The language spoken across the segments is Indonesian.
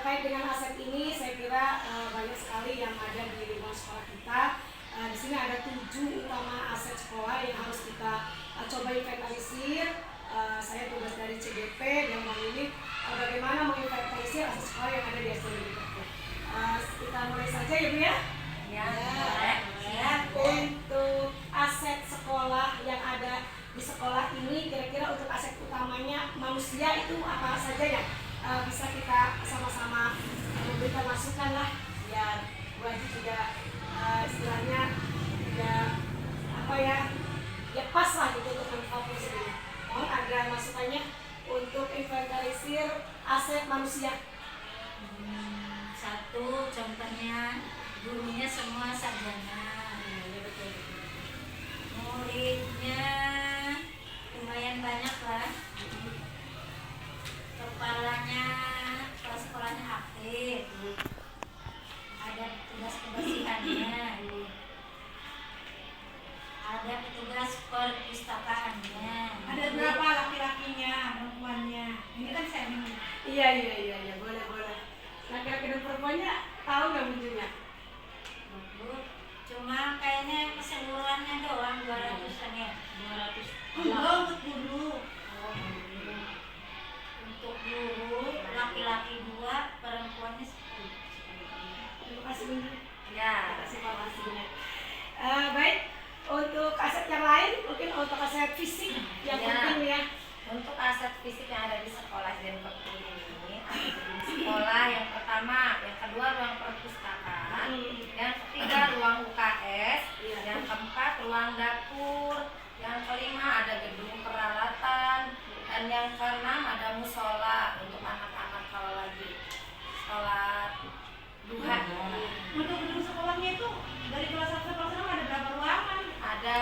terkait dengan aset ini saya kira banyak sekali yang ada di lingkungan sekolah kita. Di sini ada 7 utama aset sekolah yang harus kita coba inventarisir. Saya tugas dari CGP dan Bang ini bagaimana menginventarisir aset sekolah yang ada di SD tersebut. Kita mulai saja ya Bu ya. Ya. Untuk aset sekolah yang ada di sekolah ini, kira-kira untuk aset utamanya manusia itu apa saja ya? Bisa kita sama-sama memberikan masukan lah biar Bu Haji juga istilahnya tidak ya pas lah gitu untuk menfokus ini. Mohon ada masukannya untuk inventarisir aset manusia. Satu, contohnya gurunya semua sarjana, muridnya lumayan banyak lah, kepalanya kepala sekolahnya aktif, ada petugas kebersihannya, ada petugas perpustakaannya. Ada berapa laki-lakinya, perempuannya? Ini kan semi. Iya, boleh. Laki-laki dan perempuannya tahu nggak ujungnya? Cuma kayaknya keseluruhannya doang 200-an ya. 200. Untuk guru. Untuk guru laki-laki 2, perempuannya 10. Terima kasih Bu. Ya. Terima kasih informasinya. Baik, untuk aset yang lain mungkin untuk aset fisik yang penting ya. Untuk aset fisik yang ada di sekolah dan Kepri ini ada gedung sekolah yang pertama, yang kedua ruang perpustakaan, yang ketiga ruang UKS, yang keempat ruang dapur, yang kelima ada gedung peralatan, dan yang keenam ada musola untuk anak-anak kalau lagi sholat duha. Untuk gedung sekolahnya itu dari kelas 1 sampai kelas 6 ada berapa ruangan? Ada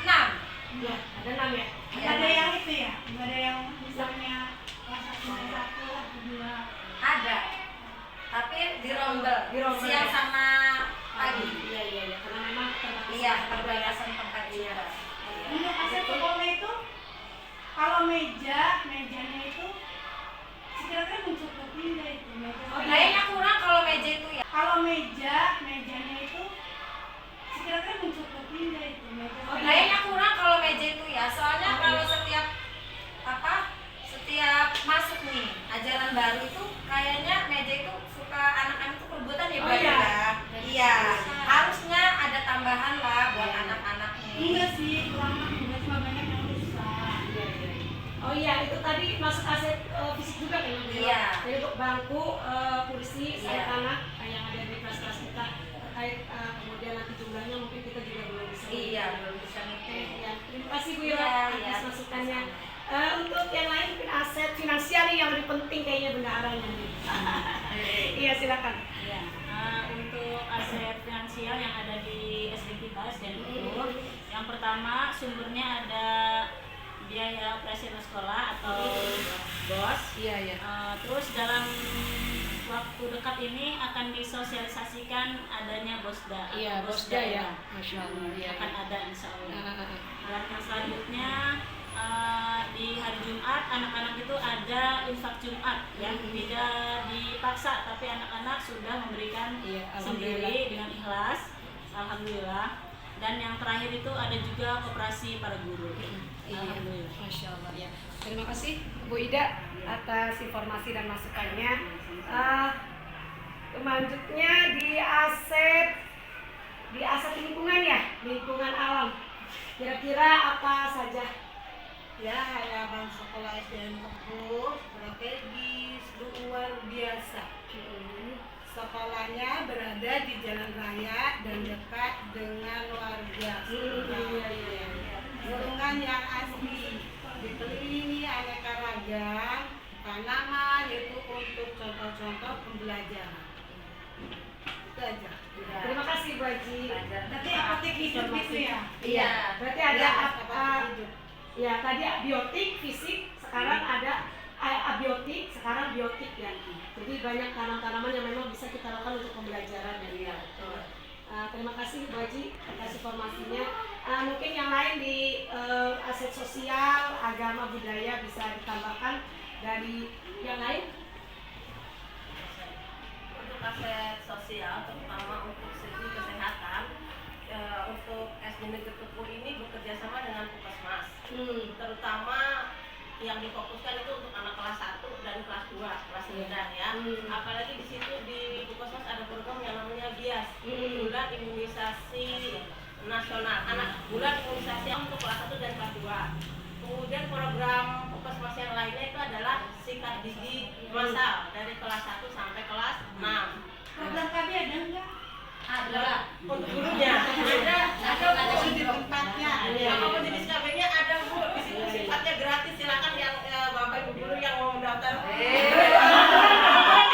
6. Ya, ada 6 ya. Ada yang itu ya? Nggak ada yang misalnya kelas 1 atau 2? Ada, tapi di ronde, siang sama pagi. Iya, karena memang Perbatasan tempat juga. Untuk aset sekolah itu, kalau mejanya itu kira-kira mencukupi nggak itu meja? Kayaknya kurang kalau meja itu ya. Kalau mejanya itu kira-kira mencukupi nggak itu meja? Kayaknya kurang kalau meja itu ya. Soalnya kalau setiap masuk nih ajaran baru itu kayaknya meja itu suka anak-anak itu perebutan ya, Mbak ya. Iya. Harusnya ada tambahan lah buat anak-anaknya. Enggak sih, ruangan juga cuma banyak yang rusak. Oh iya, itu tadi masuk aset fisik juga kan? Iya. Jadi untuk bangku, kursi, Iya. anak yang ada di kelas-kelas kita terkait kemudian nanti jumlahnya mungkin kita juga belum bisa. Iya, belum bisa ngitung. Ya, terima kasih Bu Iya, Ira iya. atas masukannya. Untuk yang lain mungkin aset finansial nih yang lebih penting kayaknya bendaharanya nih. Iya, silakan. Ya, untuk aset finansial yang ada di SD kita, SD itu, yang pertama sumbernya ada biaya operasional sekolah atau BOS. Iya. Terus dalam waktu dekat ini akan disosialisasikan adanya BOSDA. Iya, BOSDA ya. Masya Allah. Iya. Akan ada insya Allah. Dan yang selanjutnya di hari Jumat anak-anak itu ada infak Jumat ya, tidak dipaksa tapi anak-anak sudah memberikan sendiri dengan ikhlas, alhamdulillah. Dan yang terakhir itu ada juga koperasi para guru. Alhamdulillah. Masya Allah ya. Terima kasih Bu Ida atas informasi dan masukannya. Selanjutnya di aset lingkungan ya, lingkungan alam. Kira-kira apa saja? Ya, halaman sekolah SDN Kepur strategis luar biasa. Sekolahnya berada di jalan raya dan dekat dengan warga. Lingkungan yang asli, dikelilingi aneka ragam tanaman itu untuk contoh-contoh pembelajaran. Itu aja. Terima kasih Bu Haji. Nanti apotek hidup itu ya? Iya. Berarti ada apotek hidup. ya tadi biotik, fisik, sekarang ada abiotik, sekarang biotik ya. Jadi banyak tanam-tanaman yang memang bisa kita lakukan untuk pembelajaran ya. Terima kasih Bu Haji atas informasinya. Mungkin yang lain di aset sosial, agama, budaya bisa ditambahkan dari yang lain. aset sosial terutama untuk segi kesehatan. Untuk SD Negeri Kepuh ini bekerja sama dengan Puskesmas, terutama yang difokuskan itu untuk anak kelas 1 dan kelas 2, kelas rendah ya. Apalagi di situ di Puskesmas ada program yang namanya BIAS, bulan imunisasi nasional, bulan imunisasi untuk kelas 1 dan kelas 2. Kemudian program Puskesmas yang lainnya itu adalah sikat gigi massal dari kelas 1 sampai kelas 6. Program KB ada enggak? Ada untuk gurunya, ada di tempatnya. Apapun jenis KB-nya ada Bu, di situ sifatnya gratis. Silakan yang Bapak Ibu guru yang mau mendaftar.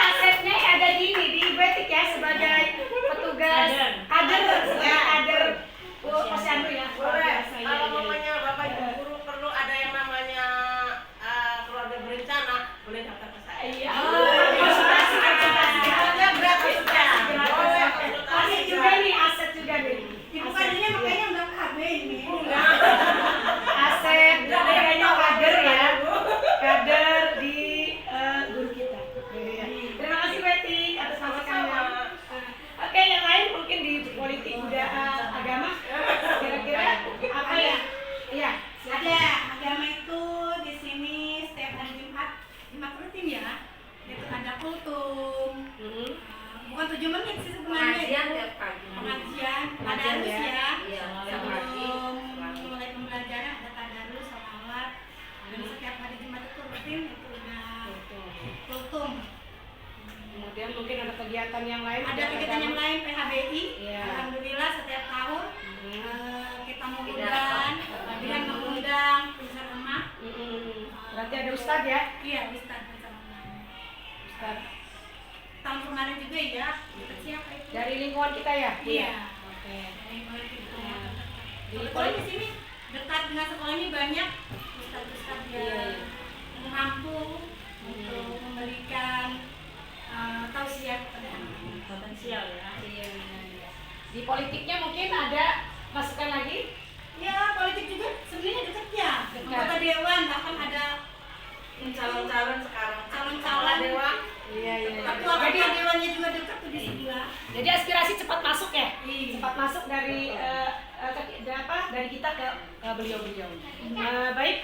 Asetnya ada di Betik ya sebagai petugas kader posyandu ya. Boleh. Kalau mamanya Bapak Ibu guru perlu ada yang namanya keluarga berencana, boleh daftar ke saya. Iya. Ada gratis ya. Boleh. Aset juga nih, aset juga nih. Ibu kadernya makanya enggak KB ini. Aset kayaknya kader ya. Kader di guru kita. Terima kasih Betty atas masukannya. Oke, yang lain mungkin di politik budaya agama. Kira-kira apa ya? Iya. Ada agama itu di sini setiap hari Jumat rutin ya. Itu ada kultum. Bukan 7 menit sih sebenarnya. Pengajian itu. tiap pagi. Pengajian, Pengajian tadarus ya. ya. Iya, tiap Sebelum pagi. mulai pembelajaran ada tadarus, sholawat. Dan setiap hari Jumat itu rutin itu udah kultum. Kemudian mungkin ada kegiatan yang lain. Ada kegiatan yang lain PHBI. Iya. Alhamdulillah setiap tahun kita mengundang, dengan mengundang pusat emak. Berarti ada ustadz ya? Iya, Ustadz bersama. Ustadz. Tahun kemarin juga ya. Siapa itu? Dari lingkungan kita ya? Iya. Oke. Dari mulai itu. Di Kebetulan di sini dekat dengan sekolah ini banyak ustadz-ustadz yang mampu untuk memberikan tausiah kepada anak. Potensial ya. Iya. Di politiknya mungkin ada masukan lagi? Ya, politik juga sebenarnya dekat ya. Dekat. Anggota dewan bahkan ada Calon-calon sekarang. calon-calon dewan. Iya. ketua dewannya juga dekat tuh di sebelah. Jadi aspirasi cepat masuk ya? Iya. Cepat masuk dari dari kita ke beliau-beliau. Baik,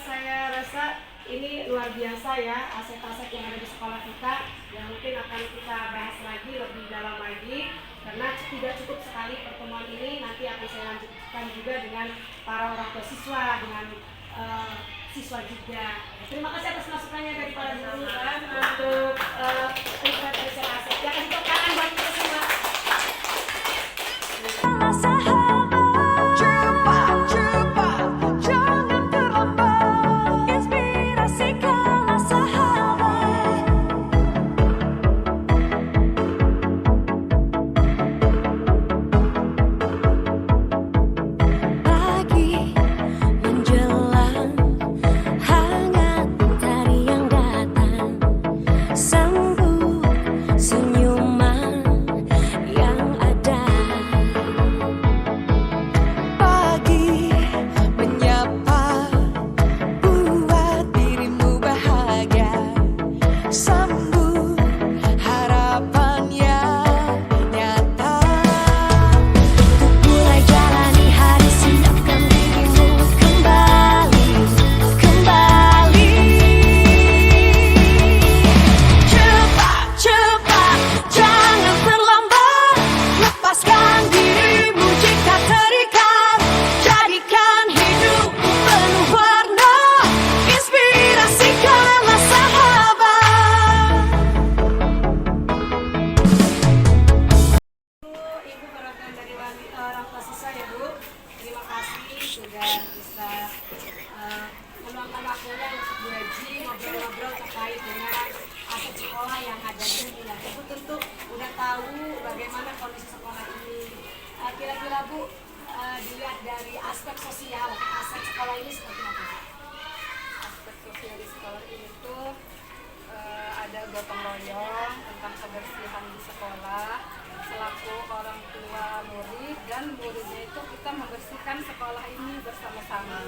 saya rasa ini luar biasa ya aset-aset yang ada di sekolah kita yang mungkin akan kita bahas lagi lebih dalam lagi karena tidak cukup sekali pertemuan ini, nanti akan saya lanjutkan juga dengan para orang tua siswa, dengan siswa juga. Terima kasih atas masukannya dari para guru untuk aset. Ya, kasih tepuk tangan buat kita semua. Kira-kira Bu, dilihat dari aspek sosial, aset sekolah ini seperti apa? Aspek sosial di sekolah ini tuh ada gotong royong tentang kebersihan di sekolah selaku orang tua murid dan muridnya itu kita membersihkan sekolah ini bersama-sama.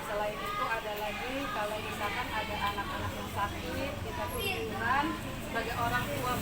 Selain itu ada lagi kalau misalkan ada anak-anak yang sakit kita kunjungan sebagai orang tua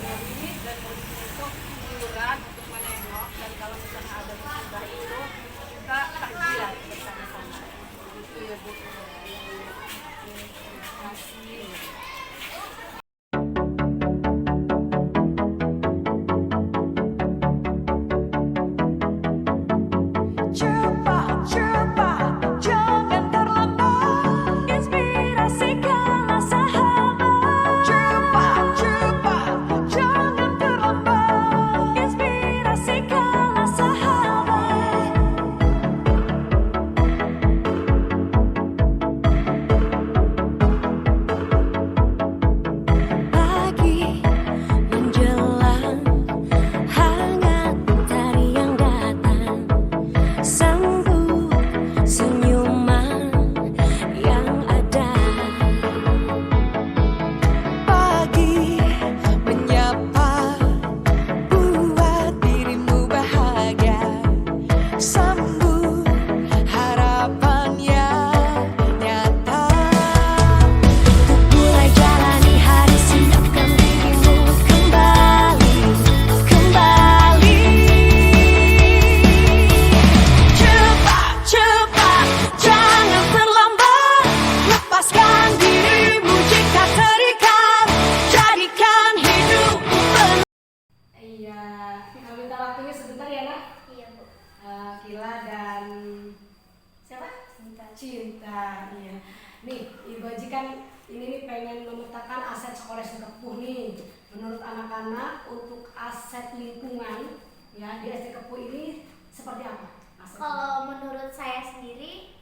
kan ini nih pengen memetakan aset sekolah SD Kepuh nih. Menurut anak-anak untuk aset lingkungan ya di SD Kepuh ini seperti apa? Asetnya? Kalau menurut saya sendiri,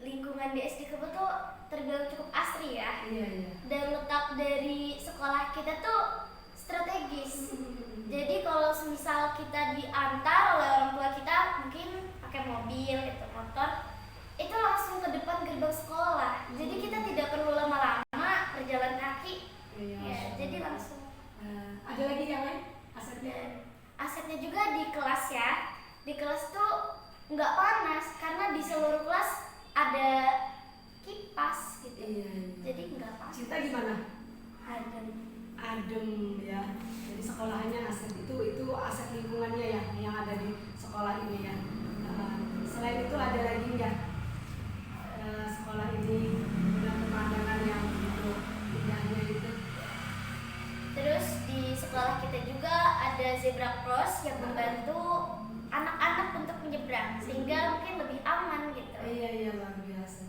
lingkungan di SD Kepuh tuh terbilang cukup asri ya. Iya, iya. Dan letak dari sekolah kita tuh strategis. Jadi kalau semisal kita diantar oleh orang tua kita, mungkin pakai mobil, itu motor, itu langsung ke depan gerbang sekolah. Jadi kita tidak perlu lama-lama berjalan kaki. Iya, Ya, Masya jadi Allah. langsung. Ada lagi yang lain asetnya? Dan asetnya juga di kelas ya. Di kelas tuh nggak panas karena di seluruh kelas ada kipas gitu. Iya, iya. Jadi nggak panas. Cinta gimana? Adem. Adem ya. Jadi sekolahnya aset itu aset lingkungannya ya yang ada di sekolah ini ya. Selain itu ada lagi nggak sekolah ini dengan pemandangan yang begitu indahnya itu? Terus di sekolah kita juga ada zebra cross yang membantu anak-anak untuk menyeberang sehingga mungkin lebih aman gitu. Iya iya luar biasa.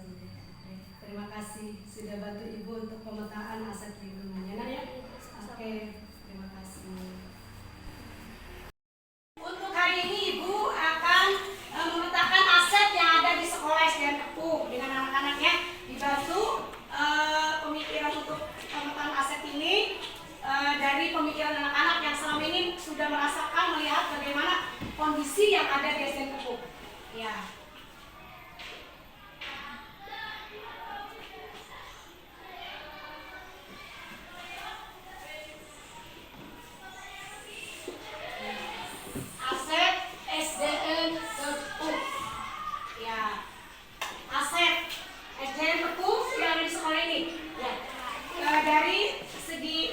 Terima kasih sudah bantu ibu untuk pemetaan aset lingkungannya. Nah ya. Oke, terima kasih. Untuk hari ini ibu akan memetakan aset yang ada di sekolah SDN Kepuh dengan anak-anaknya dibantu pemikiran untuk pemetaan aset ini dari pemikiran anak-anak yang selama ini sudah merasakan melihat bagaimana kondisi yang ada di SDN Kepuh. Ya. Aset SDN Kepuh. Ya. Aset SDN Kepuh yang ada di sekolah ini. Ya. Dari segi